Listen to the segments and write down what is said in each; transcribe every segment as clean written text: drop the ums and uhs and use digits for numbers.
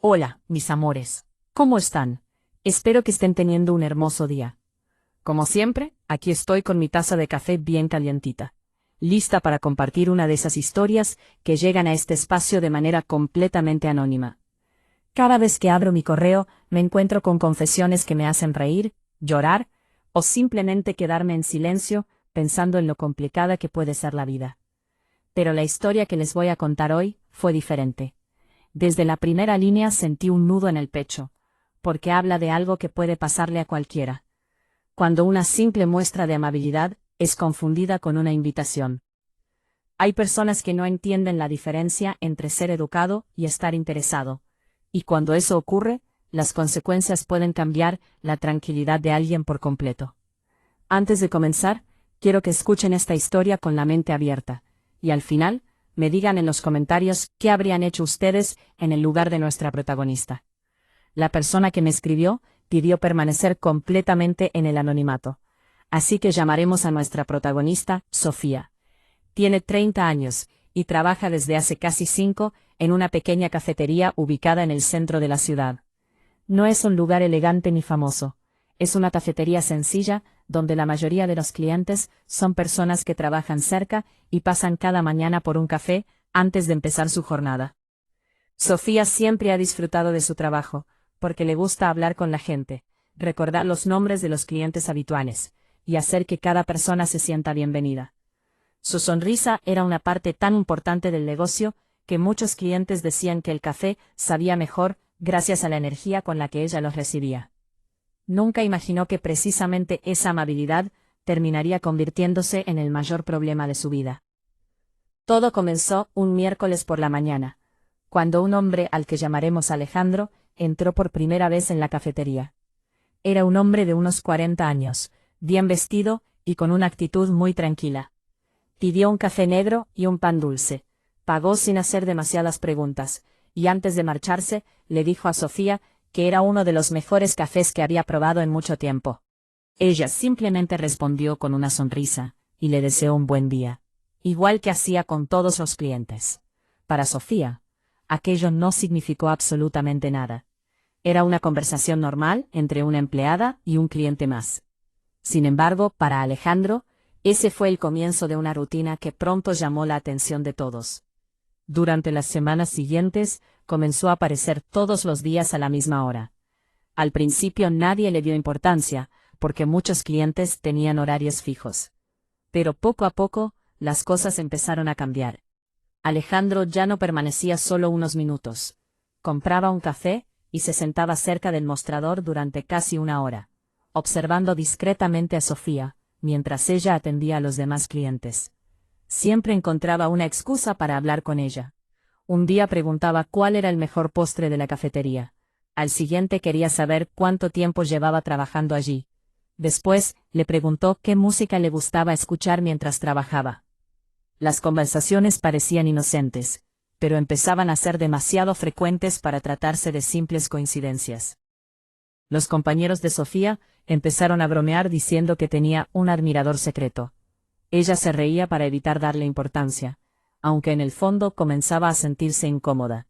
Hola, mis amores. ¿Cómo están? Espero que estén teniendo un hermoso día. Como siempre, aquí estoy con mi taza de café bien calientita, lista para compartir una de esas historias que llegan a este espacio de manera completamente anónima. Cada vez que abro mi correo, me encuentro con confesiones que me hacen reír, llorar, o simplemente quedarme en silencio, pensando en lo complicada que puede ser la vida. Pero la historia que les voy a contar hoy fue diferente. Desde la primera línea sentí un nudo en el pecho, porque habla de algo que puede pasarle a cualquiera. Cuando una simple muestra de amabilidad es confundida con una invitación. Hay personas que no entienden la diferencia entre ser educado y estar interesado, y cuando eso ocurre, las consecuencias pueden cambiar la tranquilidad de alguien por completo. Antes de comenzar, quiero que escuchen esta historia con la mente abierta, y al final, me digan en los comentarios qué habrían hecho ustedes en el lugar de nuestra protagonista. La persona que me escribió pidió permanecer completamente en el anonimato, así que llamaremos a nuestra protagonista Sofía. Tiene 30 años y trabaja desde hace casi 5 en una pequeña cafetería ubicada en el centro de la ciudad. No es un lugar elegante ni famoso, es una cafetería sencilla donde la mayoría de los clientes son personas que trabajan cerca y pasan cada mañana por un café antes de empezar su jornada. Sofía siempre ha disfrutado de su trabajo, porque le gusta hablar con la gente, recordar los nombres de los clientes habituales, y hacer que cada persona se sienta bienvenida. Su sonrisa era una parte tan importante del negocio, que muchos clientes decían que el café sabía mejor gracias a la energía con la que ella los recibía. Nunca imaginó que precisamente esa amabilidad terminaría convirtiéndose en el mayor problema de su vida. Todo comenzó un miércoles por la mañana, cuando un hombre al que llamaremos Alejandro entró por primera vez en la cafetería. Era un hombre de unos 40 años, bien vestido y con una actitud muy tranquila. Pidió un café negro y un pan dulce, pagó sin hacer demasiadas preguntas, y antes de marcharse, le dijo a Sofía que era uno de los mejores cafés que había probado en mucho tiempo. Ella simplemente respondió con una sonrisa, y le deseó un buen día, igual que hacía con todos los clientes. Para Sofía, aquello no significó absolutamente nada. Era una conversación normal entre una empleada y un cliente más. Sin embargo, para Alejandro, ese fue el comienzo de una rutina que pronto llamó la atención de todos. Durante las semanas siguientes, comenzó a aparecer todos los días a la misma hora. Al principio nadie le dio importancia, porque muchos clientes tenían horarios fijos. Pero poco a poco, las cosas empezaron a cambiar. Alejandro ya no permanecía solo unos minutos. Compraba un café y se sentaba cerca del mostrador durante casi una hora, observando discretamente a Sofía, mientras ella atendía a los demás clientes. Siempre encontraba una excusa para hablar con ella. Un día preguntaba cuál era el mejor postre de la cafetería. Al siguiente quería saber cuánto tiempo llevaba trabajando allí. Después, le preguntó qué música le gustaba escuchar mientras trabajaba. Las conversaciones parecían inocentes, pero empezaban a ser demasiado frecuentes para tratarse de simples coincidencias. Los compañeros de Sofía empezaron a bromear diciendo que tenía un admirador secreto. Ella se reía para evitar darle importancia, aunque en el fondo comenzaba a sentirse incómoda.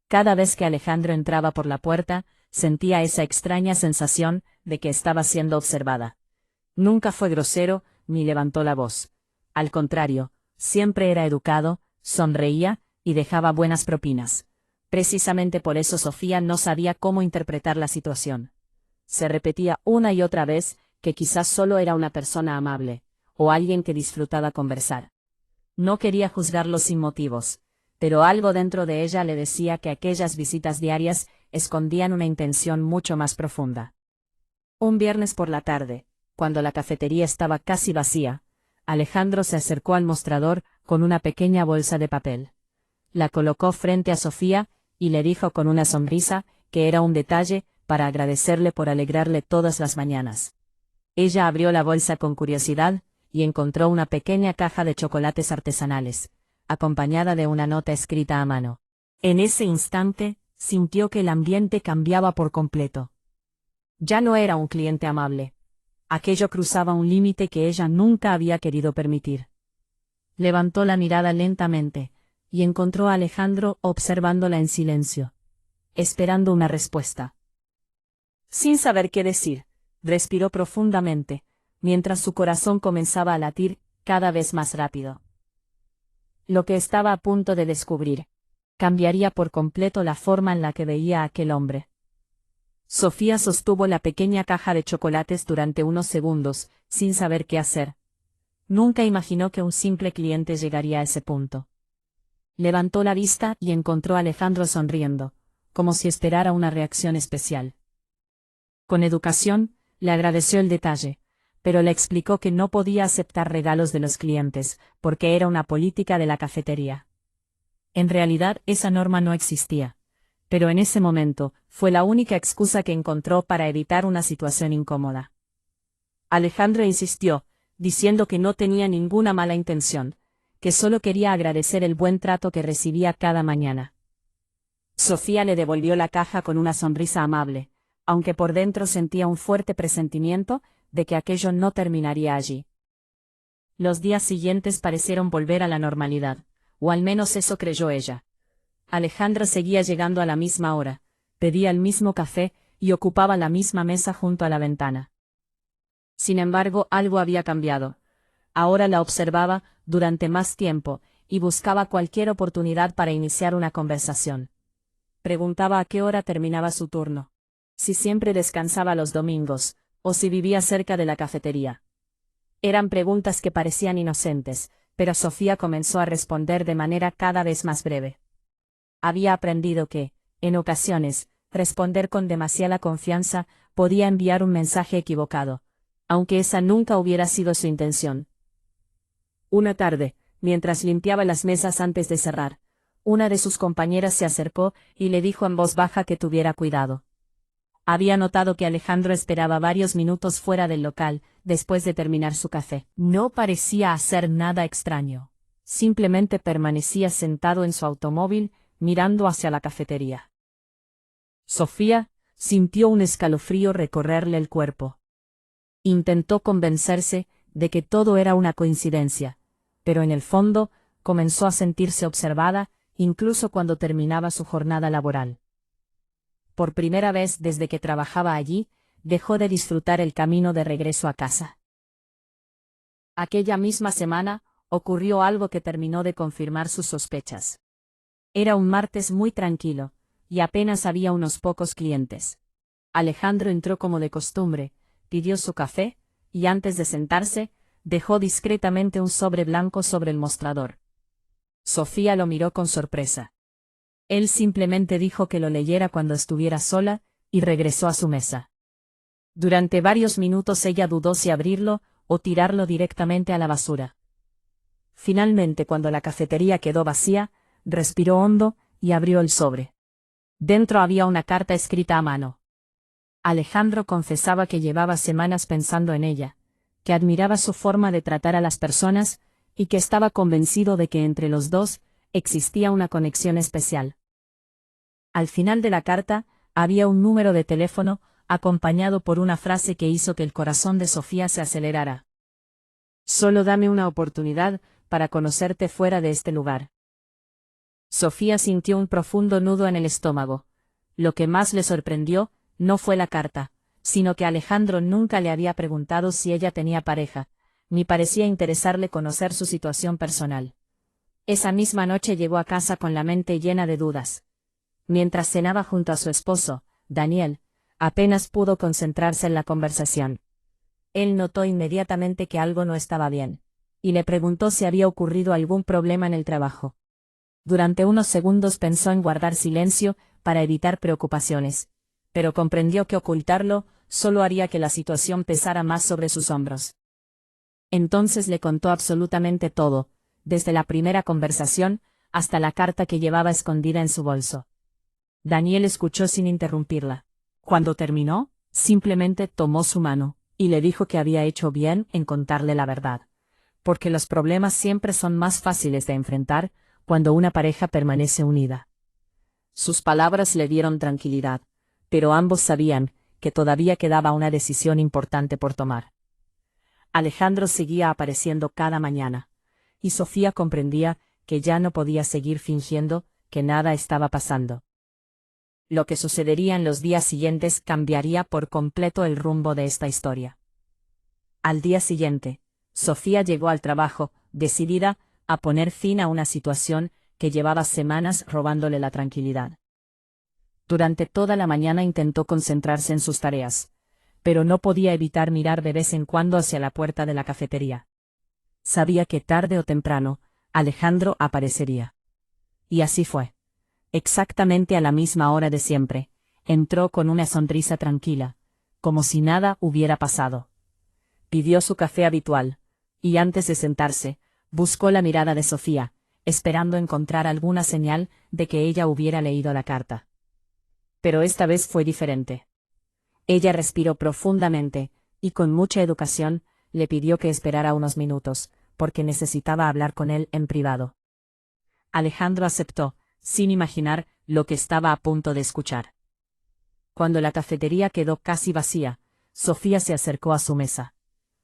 Cada vez que Alejandro entraba por la puerta, sentía esa extraña sensación de que estaba siendo observada. Nunca fue grosero, ni levantó la voz. Al contrario, siempre era educado, sonreía, y dejaba buenas propinas. Precisamente por eso Sofía no sabía cómo interpretar la situación. Se repetía una y otra vez que quizás solo era una persona amable, o alguien que disfrutaba conversar. No quería juzgarlo sin motivos, pero algo dentro de ella le decía que aquellas visitas diarias escondían una intención mucho más profunda. Un viernes por la tarde, cuando la cafetería estaba casi vacía, Alejandro se acercó al mostrador con una pequeña bolsa de papel. La colocó frente a Sofía y le dijo con una sonrisa que era un detalle para agradecerle por alegrarle todas las mañanas. Ella abrió la bolsa con curiosidad y encontró una pequeña caja de chocolates artesanales, acompañada de una nota escrita a mano. En ese instante, sintió que el ambiente cambiaba por completo. Ya no era un cliente amable. Aquello cruzaba un límite que ella nunca había querido permitir. Levantó la mirada lentamente, y encontró a Alejandro observándola en silencio. esperando una respuesta. Sin saber qué decir, respiró profundamente, mientras su corazón comenzaba a latir cada vez más rápido. Lo que estaba a punto de descubrir cambiaría por completo la forma en la que veía a aquel hombre. Sofía sostuvo la pequeña caja de chocolates durante unos segundos, sin saber qué hacer. Nunca imaginó que un simple cliente llegaría a ese punto. Levantó la vista y encontró a Alejandro sonriendo, como si esperara una reacción especial. Con educación, le agradeció el detalle, pero le explicó que no podía aceptar regalos de los clientes, porque era una política de la cafetería. En realidad, esa norma no existía, pero en ese momento, fue la única excusa que encontró para evitar una situación incómoda. Alejandro insistió, diciendo que no tenía ninguna mala intención, que solo quería agradecer el buen trato que recibía cada mañana. Sofía le devolvió la caja con una sonrisa amable, aunque por dentro sentía un fuerte presentimiento de que aquello no terminaría allí. Los días siguientes parecieron volver a la normalidad, o al menos eso creyó ella. Alejandra seguía llegando a la misma hora, pedía el mismo café y ocupaba la misma mesa junto a la ventana. Sin embargo, algo había cambiado. Ahora la observaba durante más tiempo y buscaba cualquier oportunidad para iniciar una conversación. Preguntaba a qué hora terminaba su turno, si siempre descansaba los domingos, o si vivía cerca de la cafetería. Eran preguntas que parecían inocentes, pero Sofía comenzó a responder de manera cada vez más breve. Había aprendido que, en ocasiones, responder con demasiada confianza podía enviar un mensaje equivocado, aunque esa nunca hubiera sido su intención. Una tarde, mientras limpiaba las mesas antes de cerrar, una de sus compañeras se acercó y le dijo en voz baja que tuviera cuidado. Había notado que Alejandro esperaba varios minutos fuera del local, después de terminar su café. No parecía hacer nada extraño. Simplemente permanecía sentado en su automóvil, mirando hacia la cafetería. Sofía sintió un escalofrío recorrerle el cuerpo. Intentó convencerse de que todo era una coincidencia, pero en el fondo comenzó a sentirse observada, incluso cuando terminaba su jornada laboral. Por primera vez desde que trabajaba allí, dejó de disfrutar el camino de regreso a casa. Aquella misma semana, ocurrió algo que terminó de confirmar sus sospechas. Era un martes muy tranquilo, y apenas había unos pocos clientes. Alejandro entró como de costumbre, pidió su café, y antes de sentarse, dejó discretamente un sobre blanco sobre el mostrador. Sofía lo miró con sorpresa. Él simplemente dijo que lo leyera cuando estuviera sola, y regresó a su mesa. Durante varios minutos ella dudó si abrirlo, o tirarlo directamente a la basura. Finalmente, cuando la cafetería quedó vacía, respiró hondo, y abrió el sobre. Dentro había una carta escrita a mano. Alejandro confesaba que llevaba semanas pensando en ella, que admiraba su forma de tratar a las personas, y que estaba convencido de que entre los dos existía una conexión especial. Al final de la carta, había un número de teléfono, acompañado por una frase que hizo que el corazón de Sofía se acelerara. Solo dame una oportunidad para conocerte fuera de este lugar. Sofía sintió un profundo nudo en el estómago. Lo que más le sorprendió no fue la carta, sino que Alejandro nunca le había preguntado si ella tenía pareja, ni parecía interesarle conocer su situación personal. Esa misma noche llegó a casa con la mente llena de dudas. Mientras cenaba junto a su esposo, Daniel, apenas pudo concentrarse en la conversación. Él notó inmediatamente que algo no estaba bien, y le preguntó si había ocurrido algún problema en el trabajo. Durante unos segundos pensó en guardar silencio para evitar preocupaciones, pero comprendió que ocultarlo solo haría que la situación pesara más sobre sus hombros. Entonces le contó absolutamente todo, desde la primera conversación hasta la carta que llevaba escondida en su bolso. Daniel escuchó sin interrumpirla. Cuando terminó, simplemente tomó su mano, y le dijo que había hecho bien en contarle la verdad, porque los problemas siempre son más fáciles de enfrentar cuando una pareja permanece unida. Sus palabras le dieron tranquilidad, pero ambos sabían que todavía quedaba una decisión importante por tomar. Alejandro seguía apareciendo cada mañana, y Sofía comprendía que ya no podía seguir fingiendo que nada estaba pasando. Lo que sucedería en los días siguientes cambiaría por completo el rumbo de esta historia. Al día siguiente, Sofía llegó al trabajo, decidida a poner fin a una situación que llevaba semanas robándole la tranquilidad. Durante toda la mañana intentó concentrarse en sus tareas, pero no podía evitar mirar de vez en cuando hacia la puerta de la cafetería. Sabía que tarde o temprano, Alejandro aparecería. Y así fue. Exactamente a la misma hora de siempre, entró con una sonrisa tranquila, como si nada hubiera pasado. Pidió su café habitual, y antes de sentarse, buscó la mirada de Sofía, esperando encontrar alguna señal de que ella hubiera leído la carta. Pero esta vez fue diferente. Ella respiró profundamente, y con mucha educación, le pidió que esperara unos minutos, porque necesitaba hablar con él en privado. Alejandro aceptó, sin imaginar lo que estaba a punto de escuchar. Cuando la cafetería quedó casi vacía, Sofía se acercó a su mesa.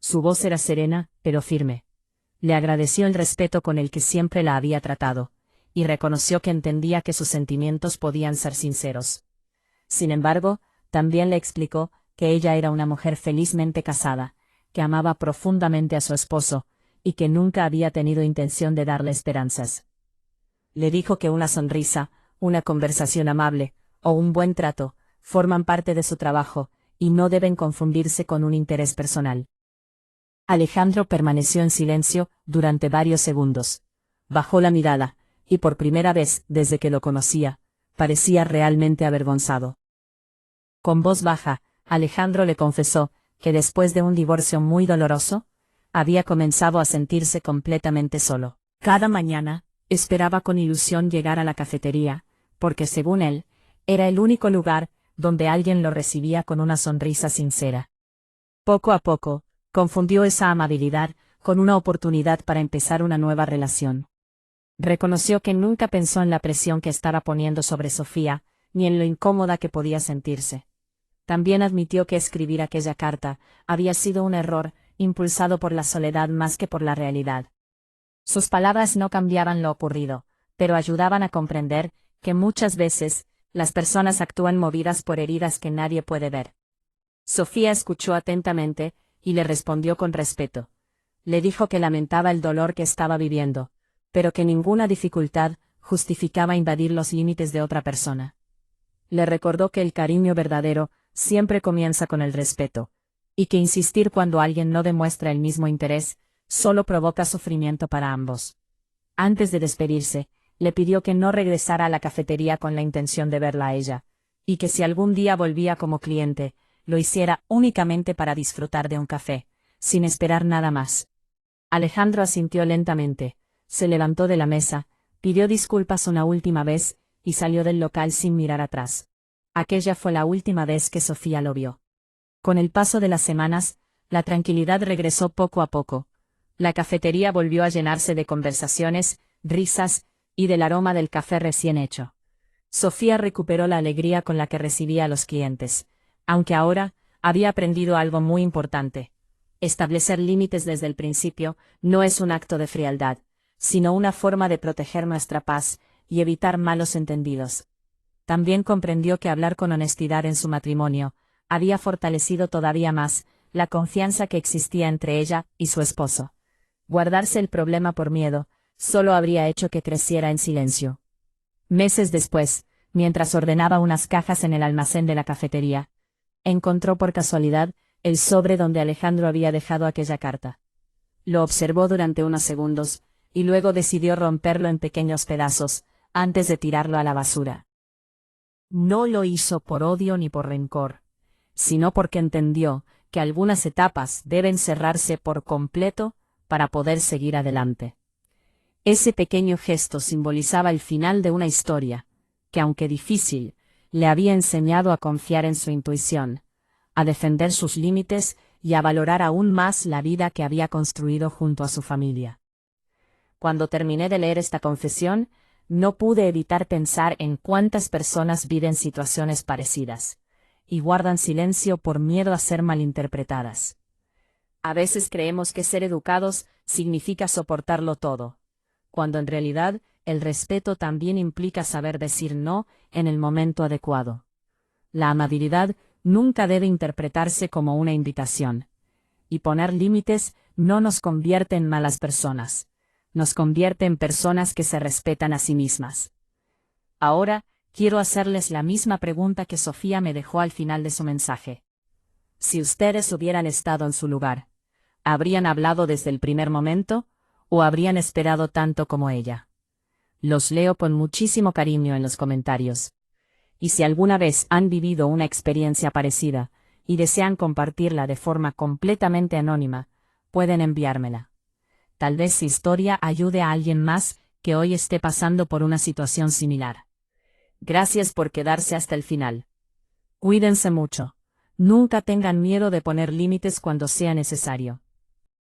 Su voz era serena, pero firme. Le agradeció el respeto con el que siempre la había tratado, y reconoció que entendía que sus sentimientos podían ser sinceros. Sin embargo, también le explicó que ella era una mujer felizmente casada, que amaba profundamente a su esposo, y que nunca había tenido intención de darle esperanzas. Le dijo que una sonrisa, una conversación amable, o un buen trato, forman parte de su trabajo, y no deben confundirse con un interés personal. Alejandro permaneció en silencio durante varios segundos. Bajó la mirada, y por primera vez desde que lo conocía, parecía realmente avergonzado. Con voz baja, Alejandro le confesó que después de un divorcio muy doloroso, había comenzado a sentirse completamente solo. Cada mañana, esperaba con ilusión llegar a la cafetería, porque según él, era el único lugar donde alguien lo recibía con una sonrisa sincera. Poco a poco, confundió esa amabilidad con una oportunidad para empezar una nueva relación. Reconoció que nunca pensó en la presión que estaba poniendo sobre Sofía, ni en lo incómoda que podía sentirse. También admitió que escribir aquella carta había sido un error, impulsado por la soledad más que por la realidad. Sus palabras no cambiaban lo ocurrido, pero ayudaban a comprender que muchas veces, las personas actúan movidas por heridas que nadie puede ver. Sofía escuchó atentamente, y le respondió con respeto. Le dijo que lamentaba el dolor que estaba viviendo, pero que ninguna dificultad justificaba invadir los límites de otra persona. Le recordó que el cariño verdadero siempre comienza con el respeto, y que insistir cuando alguien no demuestra el mismo interés, solo provoca sufrimiento para ambos. Antes de despedirse, le pidió que no regresara a la cafetería con la intención de verla a ella, y que si algún día volvía como cliente, lo hiciera únicamente para disfrutar de un café, sin esperar nada más. Alejandro asintió lentamente, se levantó de la mesa, pidió disculpas una última vez, y salió del local sin mirar atrás. Aquella fue la última vez que Sofía lo vio. Con el paso de las semanas, la tranquilidad regresó poco a poco. La cafetería volvió a llenarse de conversaciones, risas, y del aroma del café recién hecho. Sofía recuperó la alegría con la que recibía a los clientes, aunque ahora había aprendido algo muy importante. Establecer límites desde el principio no es un acto de frialdad, sino una forma de proteger nuestra paz y evitar malos entendidos. También comprendió que hablar con honestidad en su matrimonio había fortalecido todavía más la confianza que existía entre ella y su esposo. Guardarse el problema por miedo solo habría hecho que creciera en silencio. Meses después, mientras ordenaba unas cajas en el almacén de la cafetería, encontró por casualidad el sobre donde Alejandro había dejado aquella carta. Lo observó durante unos segundos, y luego decidió romperlo en pequeños pedazos, antes de tirarlo a la basura. No lo hizo por odio ni por rencor, sino porque entendió que algunas etapas deben cerrarse por completo para poder seguir adelante. Ese pequeño gesto simbolizaba el final de una historia, que aunque difícil, le había enseñado a confiar en su intuición, a defender sus límites y a valorar aún más la vida que había construido junto a su familia. Cuando terminé de leer esta confesión, no pude evitar pensar en cuántas personas viven situaciones parecidas, y guardan silencio por miedo a ser malinterpretadas. A veces creemos que ser educados significa soportarlo todo, cuando en realidad el respeto también implica saber decir no en el momento adecuado. La amabilidad nunca debe interpretarse como una invitación. Y poner límites no nos convierte en malas personas. Nos convierte en personas que se respetan a sí mismas. Ahora, quiero hacerles la misma pregunta que Sofía me dejó al final de su mensaje. Si ustedes hubieran estado en su lugar, ¿habrían hablado desde el primer momento o habrían esperado tanto como ella? Los leo con muchísimo cariño en los comentarios. Y si alguna vez han vivido una experiencia parecida y desean compartirla de forma completamente anónima, pueden enviármela. Tal vez su historia ayude a alguien más que hoy esté pasando por una situación similar. Gracias por quedarse hasta el final. Cuídense mucho. Nunca tengan miedo de poner límites cuando sea necesario.